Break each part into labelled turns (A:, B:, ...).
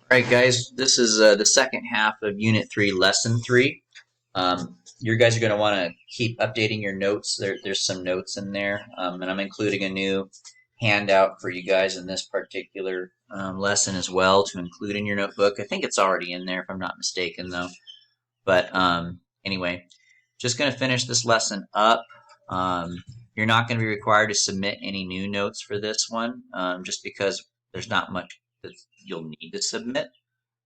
A: All right, guys, this is the second half of Unit 3, Lesson 3. You guys are going to want to keep updating your notes. There's some notes in there, and I'm including a new handout for you guys in this particular lesson as well to include in your notebook. I think it's already in there if I'm not mistaken, though. But anyway, just going to finish this lesson up. You're not going to be required to submit any new notes for this one, just because there's not much that you'll need to submit.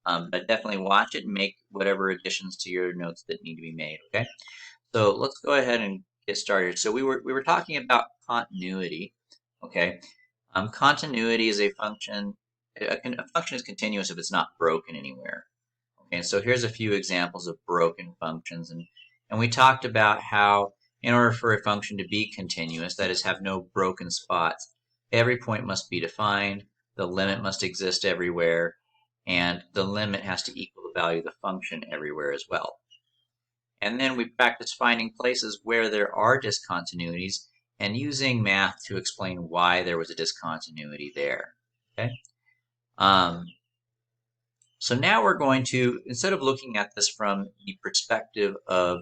A: But definitely watch it and make whatever additions to your notes that need to be made. Okay, so let's go ahead and get started. So we were talking about continuity. Okay, continuity is a function. A function is continuous if it's not broken anywhere. Okay, so here's a few examples of broken functions, and we talked about how in order for a function to be continuous, that is, have no broken spots, every point must be defined, the limit must exist everywhere, and the limit has to equal the value of the function everywhere as well. And then we practice finding places where there are discontinuities and using math to explain why there was a discontinuity there. Okay. So now we're going to, instead of looking at this from the perspective of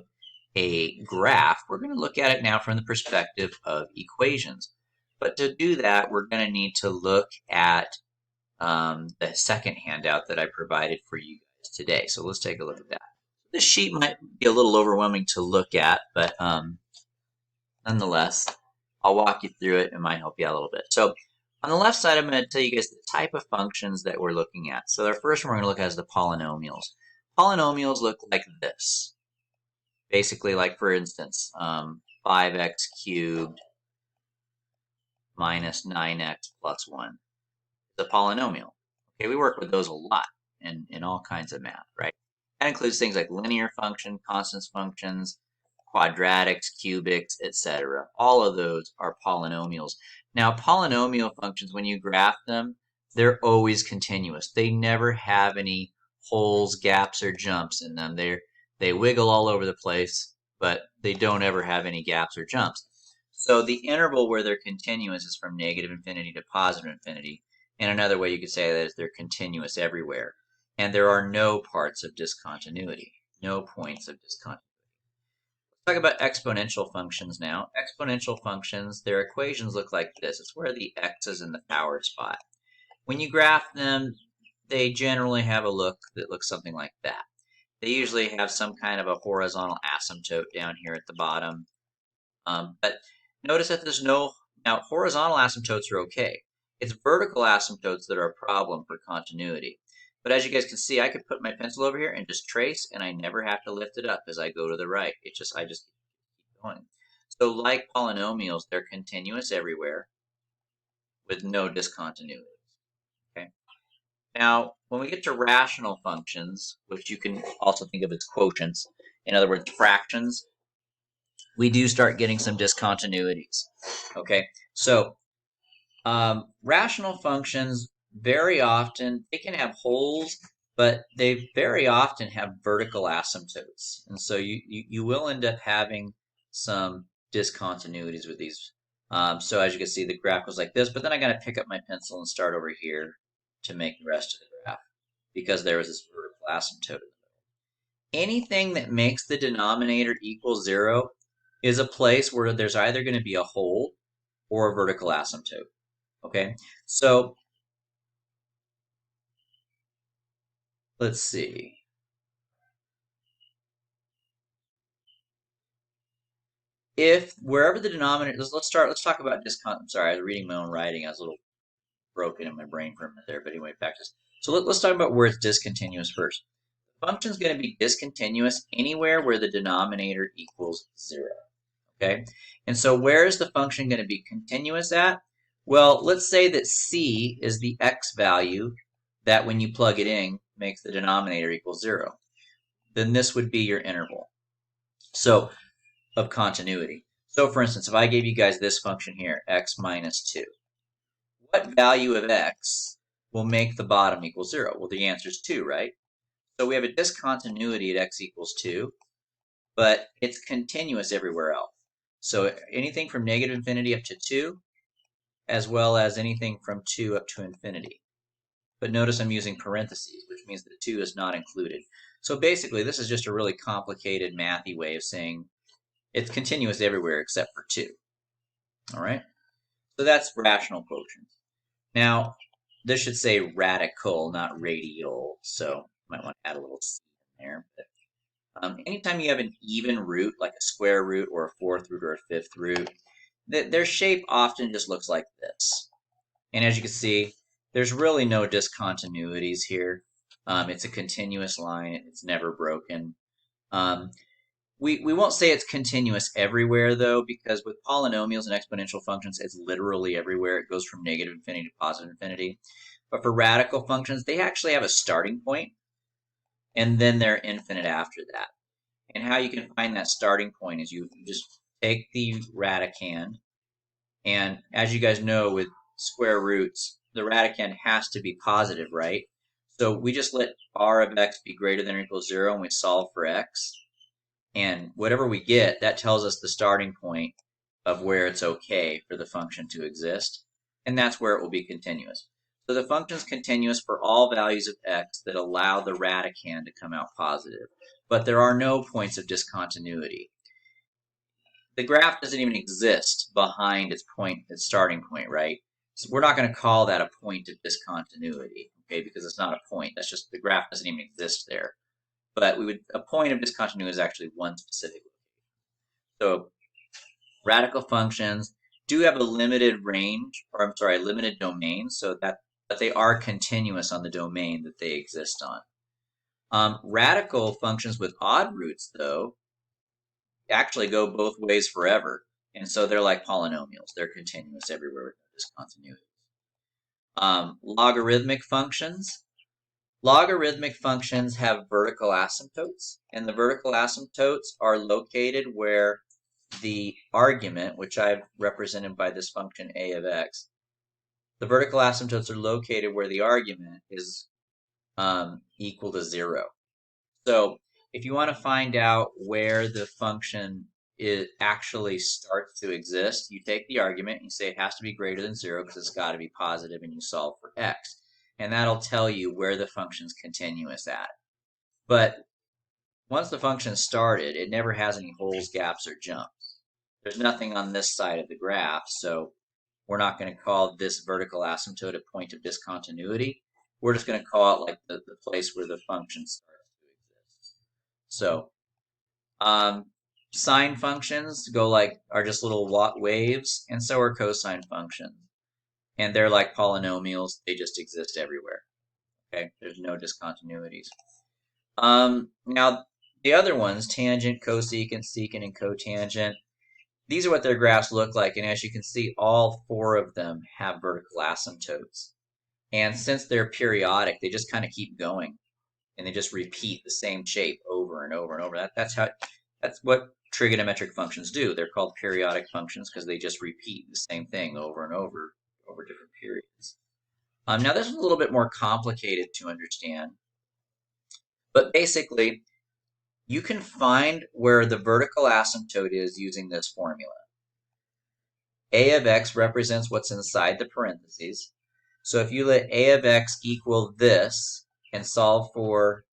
A: a graph, we're going to look at it now from the perspective of equations. But to do that, we're going to need to look at the second handout that I provided for you guys today. So let's take a look at that. This sheet might be a little overwhelming to look at, but nonetheless, I'll walk you through it. It might help you out a little bit. So on the left side, I'm going to tell you guys the type of functions that we're looking at. So the first one we're going to look at is the polynomials. Polynomials look like this. Basically, like for instance, 5x cubed minus 9x plus 1 is a polynomial. Okay, we work with those a lot in all kinds of math, right? That includes things like linear function, constant functions, quadratics, cubics, etc. All of those are polynomials. Now, polynomial functions, when you graph them, they're always continuous. They never have any holes, gaps, or jumps in them. They wiggle all over the place, but they don't ever have any gaps or jumps. So the interval where they're continuous is from negative infinity to positive infinity. And another way you could say that is they're continuous everywhere. And there are no parts of discontinuity, no points of discontinuity. Talk about exponential functions now. Exponential functions, their equations look like this. It's where the x is in the power spot. When you graph them, they generally have a look that looks something like that. They usually have some kind of a horizontal asymptote down here at the bottom. But notice that there's no, now horizontal asymptotes are okay. It's vertical asymptotes that are a problem for continuity. But as you guys can see, I could put my pencil over here and just trace, and I never have to lift it up as I go to the right. I just keep going. So like polynomials, they're continuous everywhere with no discontinuity. Okay. Now, when we get to rational functions, which you can also think of as quotients, in other words, fractions, we do start getting some discontinuities. Okay, so rational functions very often, they can have holes, but they very often have vertical asymptotes. And so you will end up having some discontinuities with these. So as you can see, the graph goes like this, but then I got to pick up my pencil and start over here to make the rest of the graph because there was this vertical asymptote. Anything that makes the denominator equal 0 is a place where there's either going to be a hole or a vertical asymptote. Okay, so let's see. If wherever the denominator, let's talk about discount. I'm sorry, I was reading my own writing. I was a little broken in my brain for a minute there, but anyway, back to this. So let's talk about where it's discontinuous first. The function is going to be discontinuous anywhere where the denominator equals 0. Okay, and so where is the function going to be continuous at? Well, let's say that c is the x value that when you plug it in makes the denominator equal 0. Then this would be your interval. So of continuity. So for instance, if I gave you guys this function here, x minus 2, what value of x will make the bottom equal 0? Well, the answer is 2, right? So we have a discontinuity at x equals 2, but it's continuous everywhere else. So anything from negative infinity up to 2, as well as anything from 2 up to infinity. but notice I'm using parentheses, which means that 2 is not included. So basically, this is just a really complicated mathy way of saying it's continuous everywhere except for 2. All right? So that's rational quotients. Now, this should say radical, not radial, so might want to add a little C in there. But anytime you have an even root, like a square root or a fourth root or a fifth root, their shape often just looks like this. And as you can see, there's really no discontinuities here. It's a continuous line. It's never broken. We won't say it's continuous everywhere, though, because with polynomials and exponential functions, it's literally everywhere. It goes from negative infinity to positive infinity. But for radical functions, they actually have a starting point, and then they're infinite after that. And how you can find that starting point is you just take the radicand, and as you guys know, with square roots, the radicand has to be positive, right? So we just let r of x be greater than or equal to 0, and we solve for x. And whatever we get, that tells us the starting point of where it's okay for the function to exist. And that's where it will be continuous. So the function's continuous for all values of x that allow the radicand to come out positive. But there are no points of discontinuity. The graph doesn't even exist behind its starting point, right? So we're not going to call that a point of discontinuity, okay, because it's not a point. That's just the graph doesn't even exist there. But a point of discontinuity is actually one specific location. So radical functions do have a limited range, or I'm sorry, limited domain, so that they are continuous on the domain that they exist on. Radical functions with odd roots, though, actually go both ways forever, and so they're like polynomials. They're continuous everywhere with no discontinuity. Logarithmic functions. Logarithmic functions have vertical asymptotes, and the vertical asymptotes are located where the argument, which I've represented by this function a of x, the vertical asymptotes are located where the argument is equal to 0. So if you want to find out where the function actually starts to exist, you take the argument and you say it has to be greater than 0 because it's got to be positive, and you solve for x. And that'll tell you where the function's continuous at. But once the function started, it never has any holes, gaps, or jumps. There's nothing on this side of the graph, so we're not going to call this vertical asymptote a point of discontinuity. We're just going to call it like the place where the function starts to exist. So sine functions are just little waves, and so are cosine functions. And they're like polynomials. They just exist everywhere. Okay, there's no discontinuities. Now, the other ones, tangent, cosecant, secant, and cotangent, these are what their graphs look like. And as you can see, all 4 of them have vertical asymptotes. And since they're periodic, they just kind of keep going. And they just repeat the same shape over and over and over. That's what trigonometric functions do. They're called periodic functions because they just repeat the same thing over and over different periods. Now, this is a little bit more complicated to understand. But basically, you can find where the vertical asymptote is using this formula. A of x represents what's inside the parentheses. So if you let a of x equal this and solve for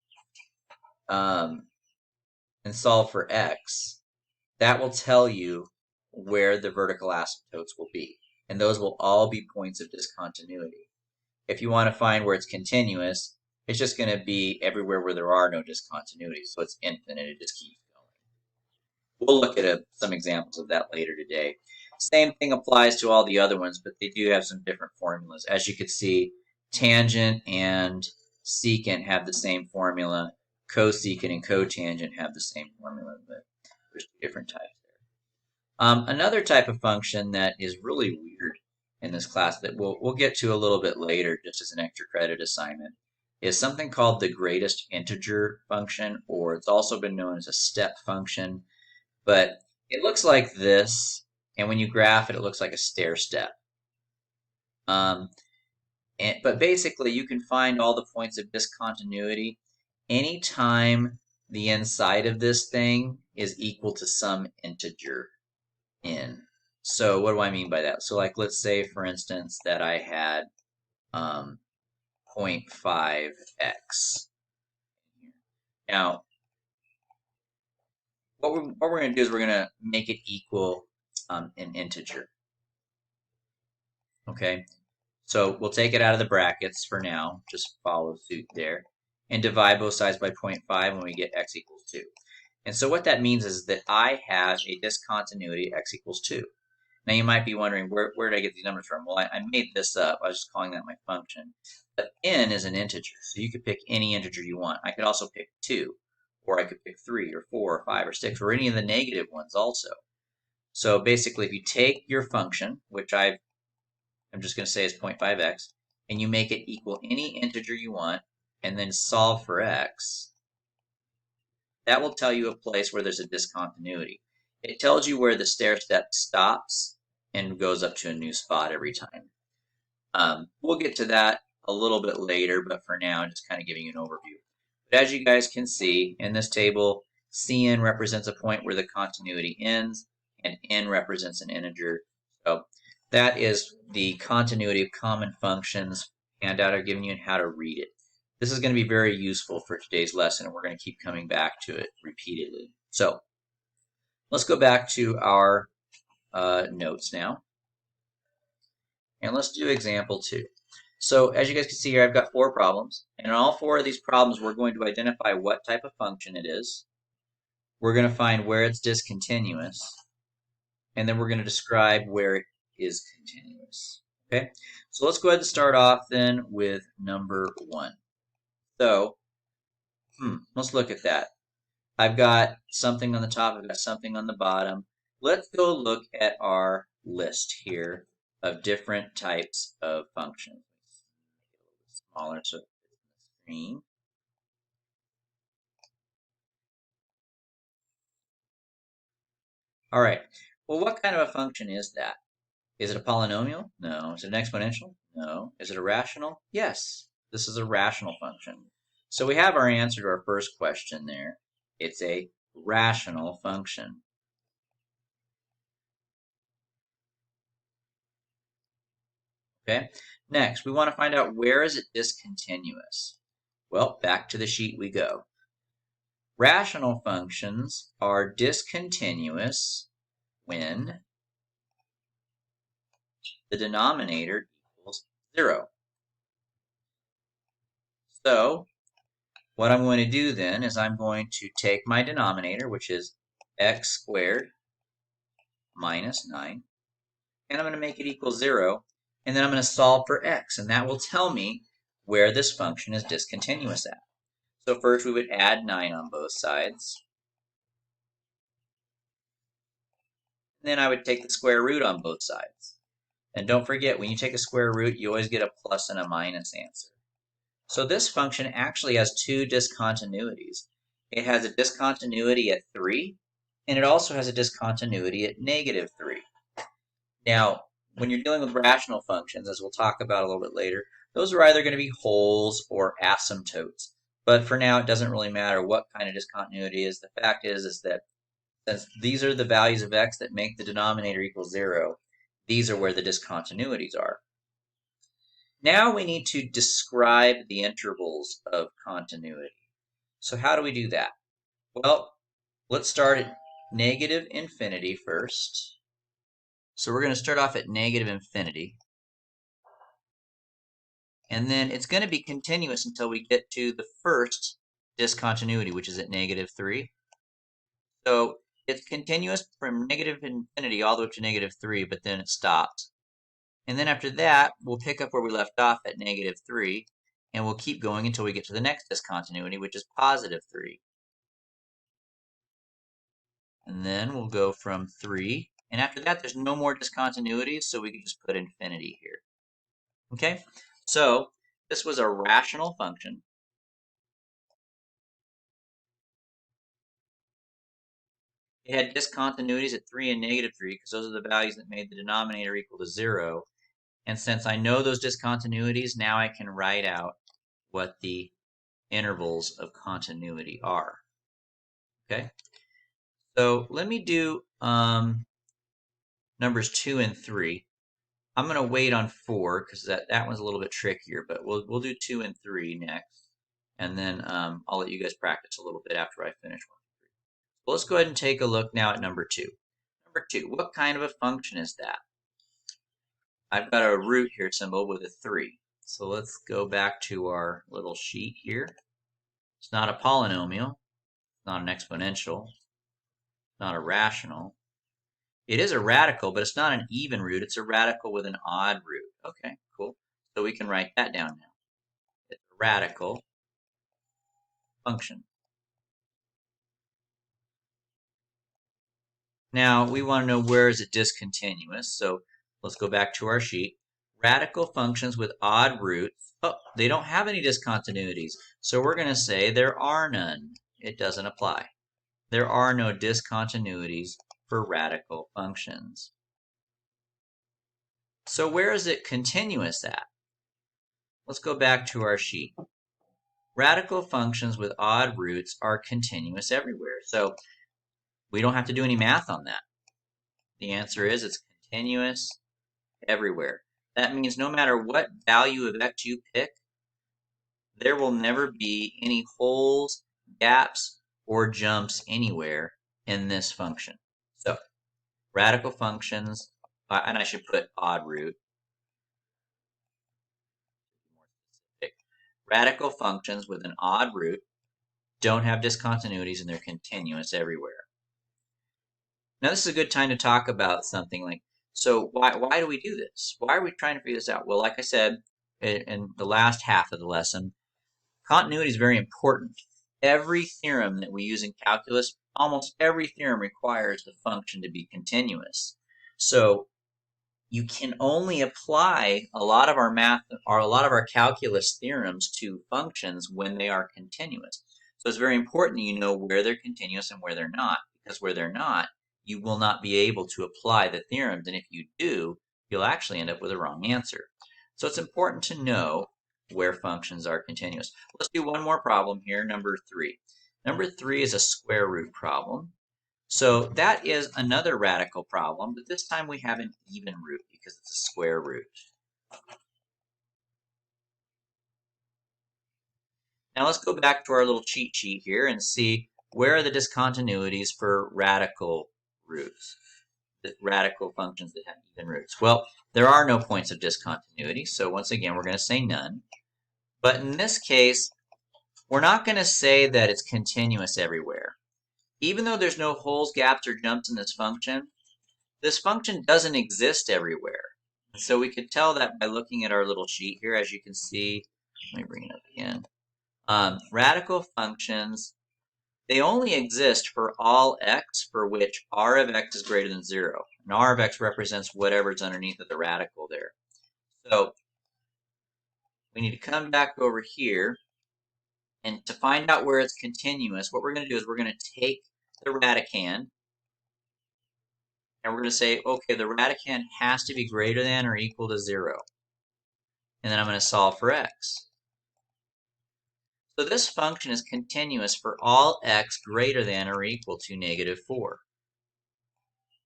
A: x, that will tell you where the vertical asymptotes will be. And those will all be points of discontinuity. If you want to find where it's continuous, it's just going to be everywhere where there are no discontinuities. So it's infinite. It just keeps going. We'll look at some examples of that later today. Same thing applies to all the other ones, but they do have some different formulas. As you can see, tangent and secant have the same formula. Cosecant and cotangent have the same formula, but there's different types there. Another type of function that is really weird in this class that we'll get to a little bit later, just as an extra credit assignment, is something called the greatest integer function, or it's also been known as a step function. But it looks like this, and when you graph it, it looks like a stair step. But basically, you can find all the points of discontinuity anytime the inside of this thing is equal to some integer n. So what do I mean by that? So like, let's say, for instance, that I had 0.5x. Now, what we're going to do is we're going to make it equal an integer. Okay, so we'll take it out of the brackets for now, just follow suit there, and divide both sides by 0.5 when we get x equals 2. And so what that means is that I have a discontinuity x equals 2. Now you might be wondering, where did I get these numbers from? Well, I made this up. I was just calling that my function. But n is an integer, so you could pick any integer you want. I could also pick 2, or I could pick 3, or 4, or 5, or 6, or any of the negative ones also. So basically, if you take your function, which I'm just going to say is 0.5x, and you make it equal any integer you want, and then solve for x, that will tell you a place where there's a discontinuity. It tells you where the stair step stops and goes up to a new spot every time. We'll get to that a little bit later, but for now, I'm just kind of giving you an overview. But as you guys can see, in this table, Cn represents a point where the continuity ends, and n represents an integer. So that is the continuity of common functions handout I've given you and how to read it. This is going to be very useful for today's lesson, and we're going to keep coming back to it repeatedly. So let's go back to our notes now, and let's do example 2. So as you guys can see here, I've got 4 problems, and in all 4 of these problems, we're going to identify what type of function it is. We're going to find where it's discontinuous, and then we're going to describe where it is continuous. Okay, so let's go ahead and start off then with number 1. So let's look at that. I've got something on the top, I've got something on the bottom. Let's go look at our list here of different types of functions. Smaller so it's on the screen. All right, well, what kind of a function is that? Is it a polynomial? No. Is it an exponential? No. Is it a rational? Yes. This is a rational function. So we have our answer to our first question there. It's a rational function. Okay. Next, we want to find out where is it discontinuous. Well, back to the sheet we go. Rational functions are discontinuous when the denominator equals 0. So what I'm going to do then is I'm going to take my denominator, which is x squared minus 9, and I'm going to make it equal 0, and then I'm going to solve for x, and that will tell me where this function is discontinuous at. So first we would add 9 on both sides. Then I would take the square root on both sides. And don't forget, when you take a square root, you always get a plus and a minus answer. So this function actually has 2 discontinuities. It has a discontinuity at 3, and it also has a discontinuity at -3. Now, when you're dealing with rational functions, as we'll talk about a little bit later, those are either going to be wholes or asymptotes. But for now, it doesn't really matter what kind of discontinuity is. The fact is that since these are the values of x that make the denominator equal 0, these are where the discontinuities are. Now we need to describe the intervals of continuity. So how do we do that? Well, let's start at -infinity first. So we're going to start off at -infinity. And then it's going to be continuous until we get to the first discontinuity, which is at -3. So it's continuous from -infinity all the way up to -3, but then it stops. And then after that, we'll pick up where we left off at -3, and we'll keep going until we get to the next discontinuity, which is +3. And then we'll go from 3, and after that, there's no more discontinuities, so we can just put infinity here. Okay, so this was a rational function. It had discontinuities at 3 and -3 because those are the values that made the denominator equal to 0. And since I know those discontinuities, now I can write out what the intervals of continuity are. Okay, so let me do numbers 2 and 3. I'm going to wait on 4 because that one's a little bit trickier, but we'll do 2 and 3 next. And then I'll let you guys practice a little bit after I finish 1 and 3. Well, let's go ahead and take a look now at number 2. Number 2, what kind of a function is that? I've got a root here symbol with a 3. So let's go back to our little sheet here. It's not a polynomial, it's not an exponential, it's not a rational. It is a radical, but it's not an even root. It's a radical with an odd root. Okay, cool. So we can write that down now. It's a radical function. Now we want to know where is it discontinuous. So let's go back to our sheet. Radical functions with odd roots. Oh, they don't have any discontinuities. So we're going to say there are none. It doesn't apply. There are no discontinuities for radical functions. So where is it continuous at? Let's go back to our sheet. Radical functions with odd roots are continuous everywhere. So we don't have to do any math on that. The answer is it's continuous everywhere. That means no matter what value of x you pick, there will never be any holes, gaps, or jumps anywhere in this function. So radical functions, and I should put odd root. Radical functions with an odd root don't have discontinuities and they're continuous everywhere. Now this is a good time to talk about something like, so why do we do this? Why are we trying to figure this out? Well, like I said in the last half of the lesson, continuity is very important. Every theorem that we use in calculus, almost every theorem requires the function to be continuous. So you can only apply a lot of our math or a lot of our calculus theorems to functions when they are continuous. So it's very important you know where they're continuous and where they're not, because where they're not, you will not be able to apply the theorems, and if you do, you'll actually end up with a wrong answer. So it's important to know where functions are continuous. Let's do one more problem here, number 3. Number 3 is a square root problem. So that is another radical problem, but this time we have an even root because it's a square root. Now let's go back to our little cheat sheet here and see where are the discontinuities for radical roots, the radical functions that have even roots. Well, there are no points of discontinuity, so once again we're going to say none. But in this case, we're not going to say that it's continuous everywhere. Even though there's no holes, gaps, or jumps in this function doesn't exist everywhere. So we could tell that by looking at our little sheet here. As you can see, let me bring it up again. Radical functions, they only exist for all x for which r of x is greater than 0. And r of x represents whatever's underneath of the radical there. So we need to come back over here, and to find out where it's continuous, what we're going to do is we're going to take the radicand, and we're going to say, okay, the radicand has to be greater than or equal to 0. And then I'm going to solve for x. So this function is continuous for all x greater than or equal to -4.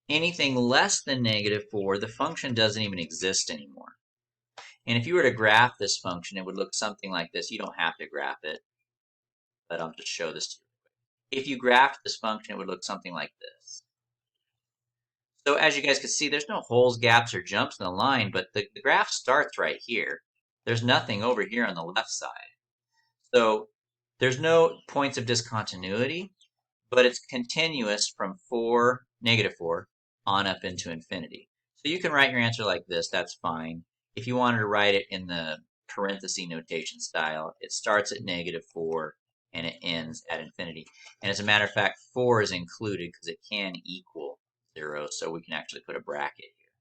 A: Anything less than -4, the function doesn't even exist anymore. And if you were to graph this function, it would look something like this. You don't have to graph it, but I'll just show this to you. If you graphed this function, it would look something like this. So as you guys can see, there's no holes, gaps, or jumps in the line, but the graph starts right here. There's nothing over here on the left side. So there's no points of discontinuity, but it's continuous from -4 on up into infinity. So you can write your answer like this, that's fine. If you wanted to write it in the parenthesis notation style, it starts at -4 and it ends at infinity. And as a matter of fact, 4 is included because it can equal 0, so we can actually put a bracket here.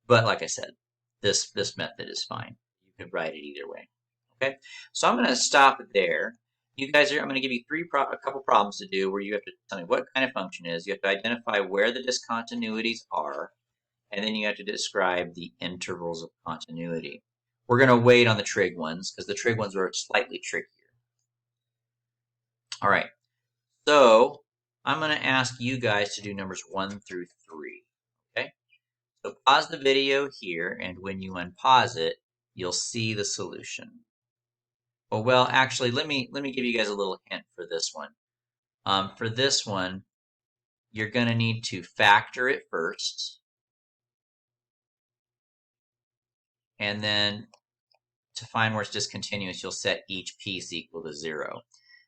A: But like I said, this method is fine. You could write it either way. Okay, so I'm going to stop there. You guys I'm going to give you a couple problems to do where you have to tell me what kind of function it is. You have to identify where the discontinuities are, and then you have to describe the intervals of continuity. We're going to wait on the trig ones because the trig ones are slightly trickier. All right, so I'm going to ask you guys to do numbers 1 through 3. Okay, So pause the video here, and when you unpause it, you'll see the solution. Oh, well, actually, let me give you guys a little hint for this one. For this one, you're going to need to factor it first, and then to find where it's discontinuous, you'll set each piece equal to 0.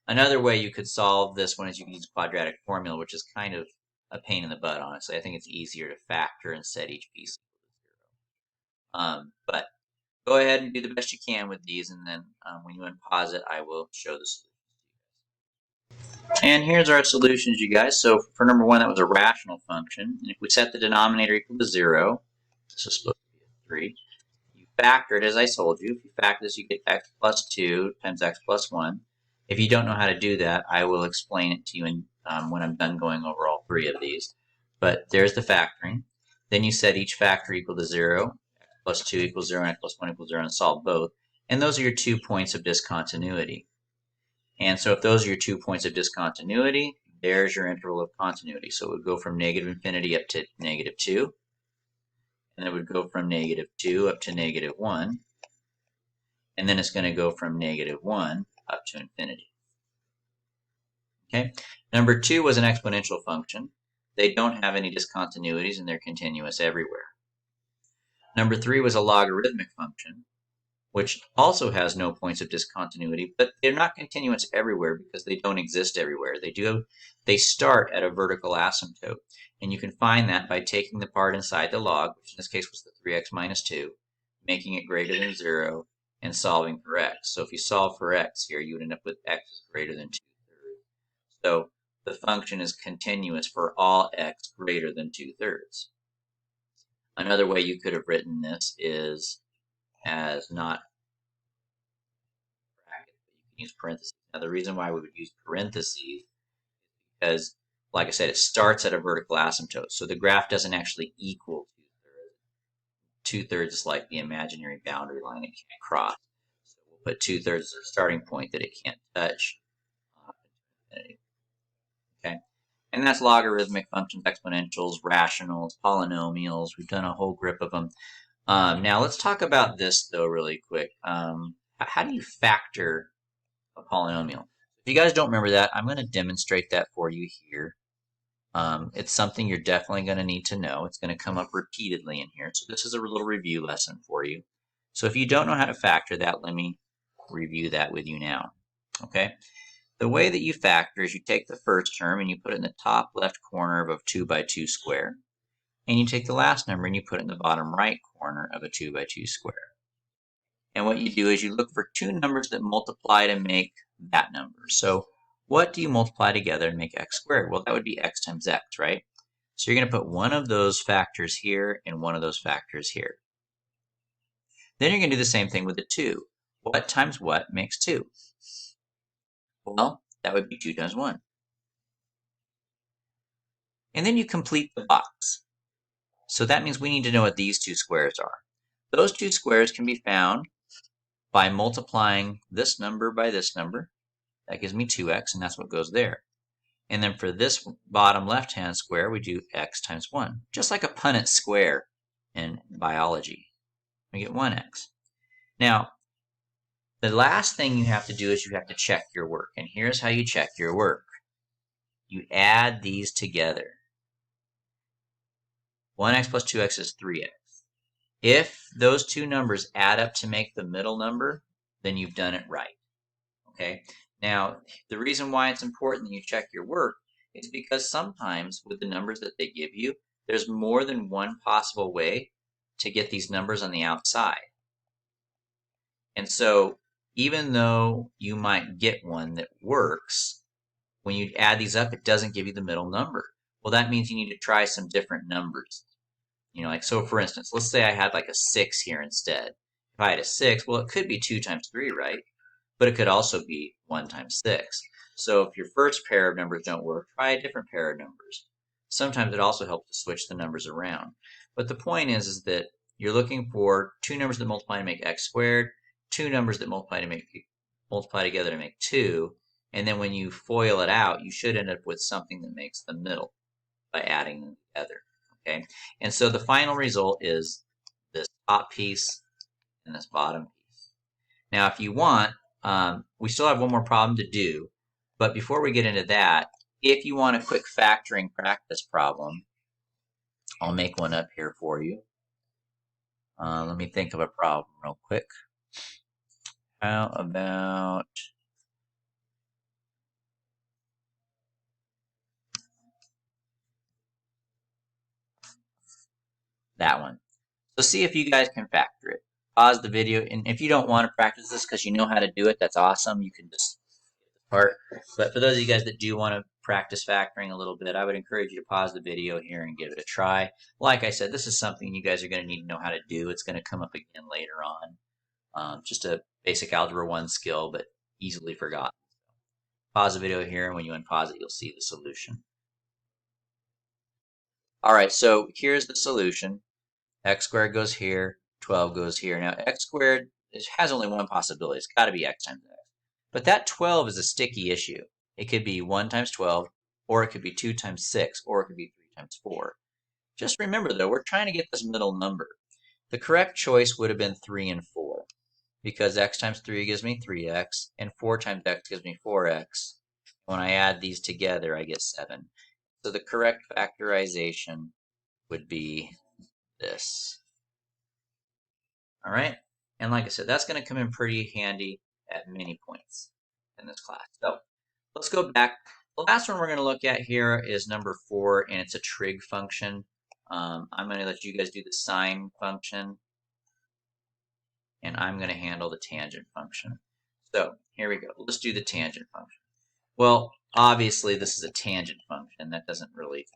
A: Another way you could solve this one is you can use quadratic formula, which is kind of a pain in the butt, honestly. I think it's easier to factor and set each piece equal to 0. But go ahead and do the best you can with these, and then when you unpause it, I will show the solution. And here's our solutions, you guys. So for number 1, that was a rational function. And if we set the denominator equal to 0, this is supposed to be a 3. You factor it, as I told you. If you factor this, you get x plus 2 times x plus 1. If you don't know how to do that, I will explain it to you when I'm done going over all 3 of these. But there's the factoring. Then you set each factor equal to 0. X plus 2 equals 0 and x plus 1 equals 0, and solve both. And those are your 2 points of discontinuity. And so if those are your 2 points of discontinuity, there's your interval of continuity. So it would go from negative infinity up to negative 2. And it would go from negative 2 up to negative 1. And then it's going to go from negative 1 up to infinity. Okay. Number 2 was an exponential function. They don't have any discontinuities, and they're continuous everywhere. Number 3 was a logarithmic function, which also has no points of discontinuity, but they're not continuous everywhere because they don't exist everywhere. They start at a vertical asymptote, and you can find that by taking the part inside the log, which in this case was the 3x minus 2, making it greater than 0, and solving for x. So if you solve for x here, you would end up with x is greater than 2/3. So the function is continuous for all x greater than 2/3. Another way you could have written this is as not bracket, but you can use parentheses. Now the reason why we would use parentheses is because, like I said, it starts at a vertical asymptote. So the graph doesn't actually equal 2/3. 2/3 is like the imaginary boundary line it can't cross. So we'll put 2/3 as a starting point that it can't touch. Okay. And that's logarithmic functions, exponentials, rationals, polynomials. We've done a whole grip of them. Now let's talk about this though really quick. How do you factor a polynomial? If you guys don't remember that, I'm going to demonstrate that for you here. It's something you're definitely going to need to know. It's going to come up repeatedly in here. So this is a little review lesson for you. So if you don't know how to factor that, let me review that with you now. Okay. The way that you factor is you take the first term and you put it in the top left corner of a 2 by 2 square. And you take the last number and you put it in the bottom right corner of a 2 by 2 square. And what you do is you look for 2 numbers that multiply to make that number. So what do you multiply together and make x squared? Well, that would be x times x, right? So you're going to put one of those factors here and one of those factors here. Then you're going to do the same thing with the 2. What times what makes 2? Well, that would be 2 times 1. And then you complete the box. So that means we need to know what these 2 squares are. Those 2 squares can be found by multiplying this number by this number. That gives me 2x, and that's what goes there. And then for this bottom left-hand square, we do x times 1, just like a Punnett square in biology. We get 1x. Now, the last thing you have to do is you have to check your work. And here's how you check your work. You add these together. 1x plus 2x is 3x. If those 2 numbers add up to make the middle number, then you've done it right. Okay? Now, the reason why it's important that you check your work is because sometimes with the numbers that they give you, there's more than one possible way to get these numbers on the outside. And so even though you might get one that works, when you add these up, it doesn't give you the middle number. Well, that means you need to try some different numbers. You know, like, so for instance, let's say I had like a 6 here instead. If I had a 6, well, it could be 2 times 3, right? But it could also be 1 times 6. So if your first pair of numbers don't work, try a different pair of numbers. Sometimes it also helps to switch the numbers around. But the point is that you're looking for 2 numbers that multiply to make x squared, 2 numbers that multiply together to make 2, and then when you FOIL it out, you should end up with something that makes the middle by adding them together. Okay, and so the final result is this top piece and this bottom piece. Now, if you want, we still have one more problem to do, but before we get into that, if you want a quick factoring practice problem, I'll make one up here for you. Let me think of a problem real quick. How about that one? So see if you guys can factor it. Pause the video, and if you don't want to practice this because you know how to do it, that's awesome. You can just skip the part. But for those of you guys that do want to practice factoring a little bit, I would encourage you to pause the video here and give it a try. Like I said, this is something you guys are going to need to know how to do. It's going to come up again later on. Just a basic Algebra 1 skill, but easily forgotten. Pause the video here, and when you unpause it, you'll see the solution. All right, so here's the solution. X squared goes here, 12 goes here. Now, x squared has only one possibility. It's got to be x times x. But that 12 is a sticky issue. It could be 1 times 12, or it could be 2 times 6, or it could be 3 times 4. Just remember, though, we're trying to get this middle number. The correct choice would have been 3 and 4, because x times 3 gives me 3x, and 4 times x gives me 4x. When I add these together, I get 7. So the correct factorization would be this. All right, and like I said, that's going to come in pretty handy at many points in this class. So let's go back. The last one we're going to look at here is number 4, and it's a trig function. I'm going to let you guys do the sine function, and I'm going to handle the tangent function. So here we go. Let's do the tangent function. Well, obviously this is a tangent function. That doesn't really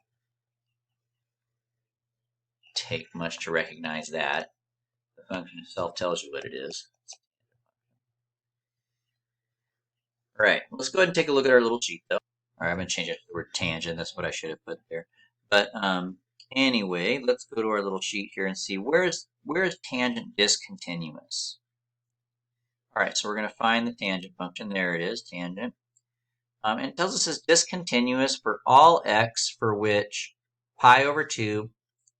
A: take much to recognize that. The function itself tells you what it is. All right, let's go ahead and take a look at our little sheet, though. All right, I'm going to change it to the word tangent. That's what I should have put there. But anyway, let's go to our little sheet here and see where is tangent discontinuous. All right, so we're going to find the tangent function. There it is, tangent. And it tells us it's discontinuous for all x for which pi over 2,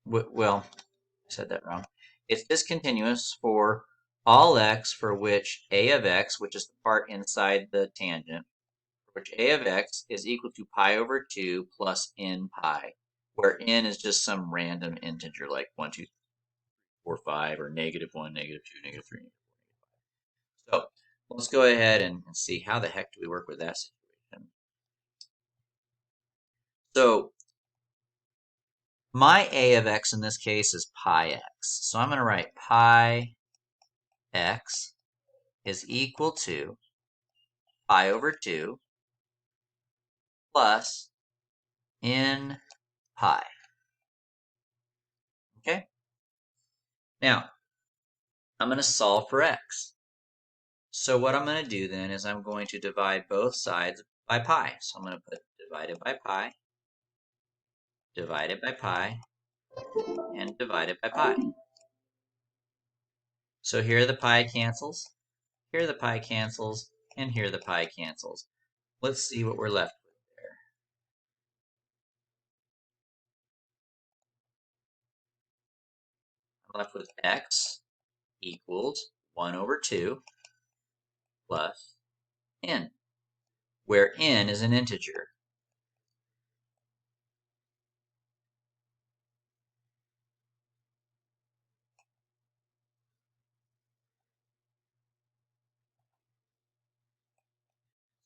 A: well, I said that wrong. It's discontinuous for all x for which a of x, which is the part inside the tangent, for which a of x is equal to pi over 2 plus n pi, where n is just some random integer like 1, 2, 3, 4, 5, or -1, -2, -3, -4. So let's go ahead and see how the heck do we work with that situation. So my a of x in this case is pi x. So I'm going to write pi x is equal to pi over 2 plus n pi. Okay? Now, I'm going to solve for x. So what I'm going to do then is I'm going to divide both sides by pi. So I'm going to put divided by pi, and divided by pi. So here the pi cancels, here the pi cancels, and here the pi cancels. Let's see what we're left with there. I'm left with x equals 1 over 2 plus n, where n is an integer.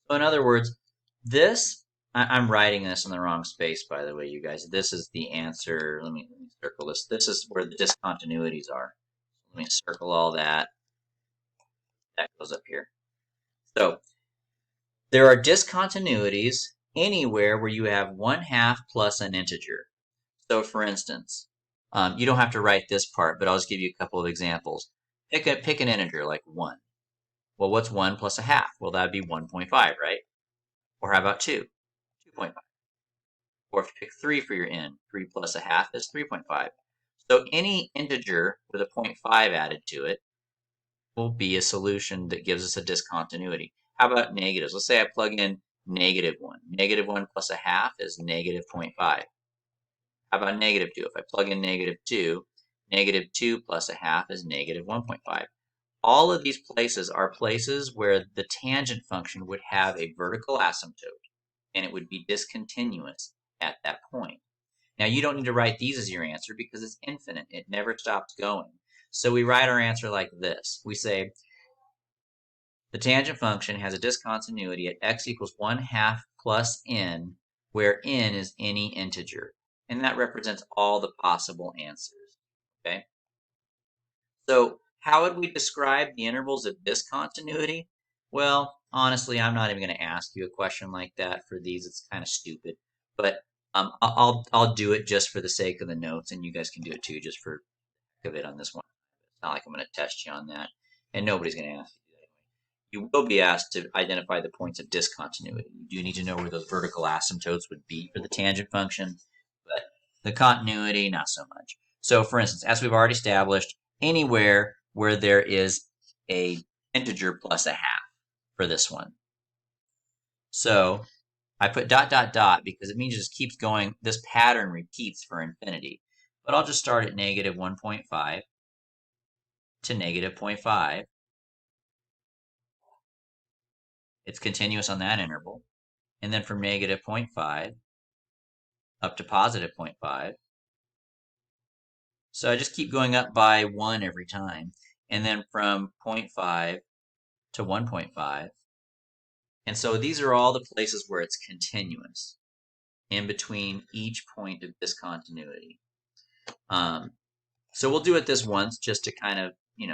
A: So in other words, I'm writing this in the wrong space, by the way, you guys. This is the answer. Let me circle this. This is where the discontinuities are. Let me circle all that. That goes up here. So there are discontinuities anywhere where you have 1/2 plus an integer. So for instance, you don't have to write this part, but I'll just give you a couple of examples. Pick an integer like 1. Well, what's 1 plus 1/2? Well, that would be 1.5, right? Or how about 2? 2.5. Or if you pick 3 for your n, 3 plus 1/2 is 3.5. So any integer with a 0.5 added to it will be a solution that gives us a discontinuity. How about negatives? Let's say I plug in -1. -1 plus 1/2 is -0.5. How about negative 2? If I plug in negative 2 plus a half is negative 1.5. All of these places are places where the tangent function would have a vertical asymptote, and it would be discontinuous at that point. Now, you don't need to write these as your answer because it's infinite. It never stops going. So we write our answer like this. We say the tangent function has a discontinuity at x equals 1/2 plus n, where n is any integer. And that represents all the possible answers. Okay? So how would we describe the intervals of discontinuity? Well, honestly, I'm not even going to ask you a question like that for these. It's kind of stupid. But I'll do it just for the sake of the notes, and you guys can do it too, just for the heck of it on this one. It's not like I'm going to test you on that, and nobody's going to ask you that. You will be asked to identify the points of discontinuity. You do need to know where those vertical asymptotes would be for the tangent function, but the continuity, not so much. So, for instance, as we've already established, anywhere where there is a integer plus a half for this one. So I put dot dot dot because it means it just keeps going. This pattern repeats for infinity. But I'll just start at negative 1.5 to negative 0.5. It's continuous on that interval. And then from negative 0.5 up to positive 0.5. So I just keep going up by 1 every time. And then from 0.5 to 1.5. And so these are all the places where it's continuous in between each point of discontinuity. So we'll do it this once just to kind of,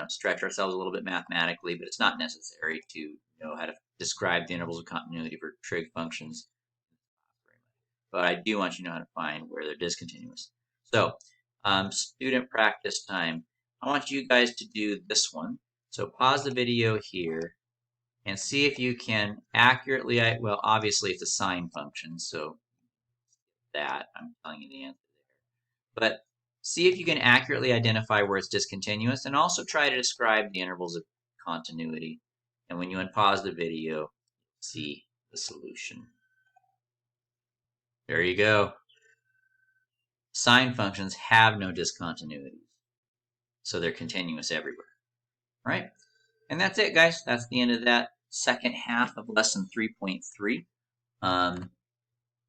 A: stretch ourselves a little bit mathematically, but it's not necessary to know how to describe the intervals of continuity for trig functions. But I do want you to know how to find where they're discontinuous. So student practice time. I want you guys to do this one. So pause the video here and see if you can accurately, well, obviously it's a sine function, so that, I'm telling you the answer there. But see if you can accurately identify where it's discontinuous, and also try to describe the intervals of continuity. And when you unpause the video, see the solution. There you go. Sine functions have no discontinuities, so they're continuous everywhere. All right? And that's it, guys. That's the end of that second half of lesson 3.3.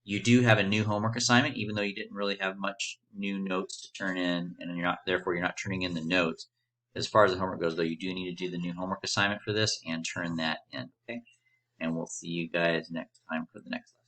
A: You do have a new homework assignment, even though you didn't really have much new notes to turn in, and therefore you're not turning in the notes. As far as the homework goes, though, you do need to do the new homework assignment for this and turn that in, okay? And we'll see you guys next time for the next lesson.